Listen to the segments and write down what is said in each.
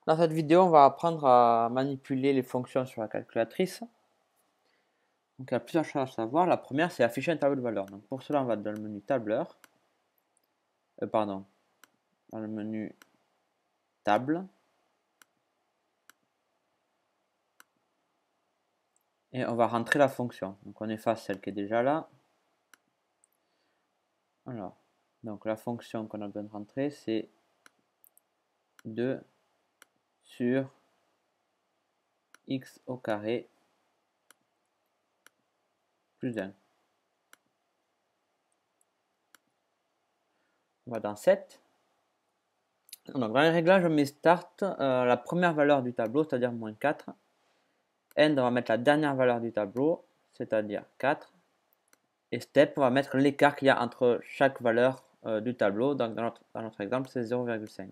Dans cette vidéo, on va apprendre à manipuler les fonctions sur la calculatrice. Donc, il y a plusieurs choses à savoir. La première, c'est afficher un tableau de valeurs. Donc, pour cela, on va dans le menu tableur. Dans le menu table. Et on va rentrer la fonction. Donc, on efface celle qui est déjà là. Alors, donc la fonction qu'on a besoin de rentrer, c'est 2 sur x au carré plus 1. On va dans 7. Donc dans les réglages, on met start la première valeur du tableau, c'est-à-dire moins 4. End, on va mettre la dernière valeur du tableau, c'est-à-dire 4. Et step, on va mettre l'écart qu'il y a entre chaque valeur du tableau. Donc dans notre exemple, c'est 0,5.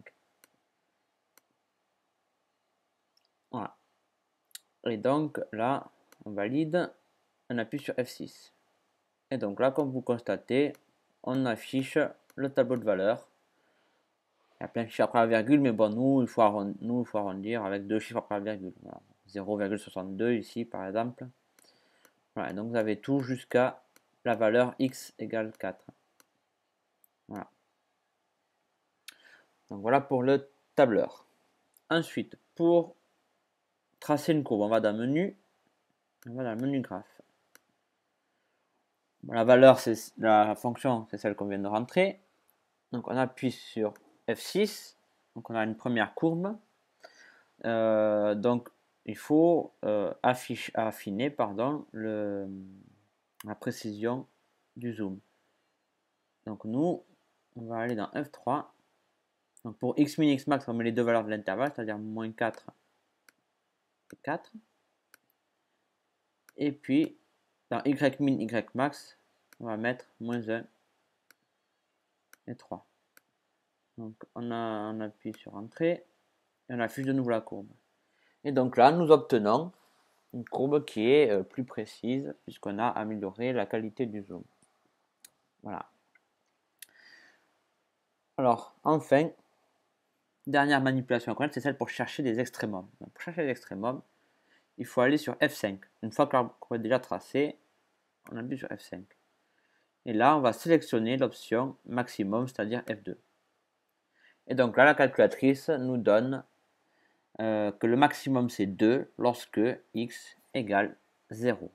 Voilà. Et donc là, on valide, on appuie sur F6. Et donc là, comme vous constatez, on affiche le tableau de valeurs. Il y a plein de chiffres après la virgule, mais bon, nous, il faut arrondir avec 2 chiffres après la virgule. Voilà. 0,62 ici, par exemple. Voilà, donc vous avez tout jusqu'à la valeur x égale 4. Voilà. Donc voilà pour le tableur. Ensuite, pour tracer une courbe, on va dans le menu, graphe. La valeur, c'est la fonction, c'est celle qu'on vient de rentrer. Donc on appuie sur F6. Donc on a une première courbe. Donc il faut affiner la précision du zoom. Donc nous, on va aller dans F3. Donc pour x min, x max, on met les deux valeurs de l'intervalle, c'est-à-dire moins 4 et 4. Et puis dans y min, y max, on va mettre moins 1 et 3. Donc on appuie sur Entrée et on affiche de nouveau la courbe. Et donc là, nous obtenons une courbe qui est plus précise puisqu'on a amélioré la qualité du zoom. Voilà. Alors, enfin, dernière manipulation à connaître, c'est celle pour chercher des extrémums. Donc, pour chercher les extrémums, il faut aller sur F5. Une fois que la courbe est déjà tracée, on appuie sur F5. Et là, on va sélectionner l'option maximum, c'est-à-dire F2. Et donc là, la calculatrice nous donne que le maximum c'est 2 lorsque x égale 0.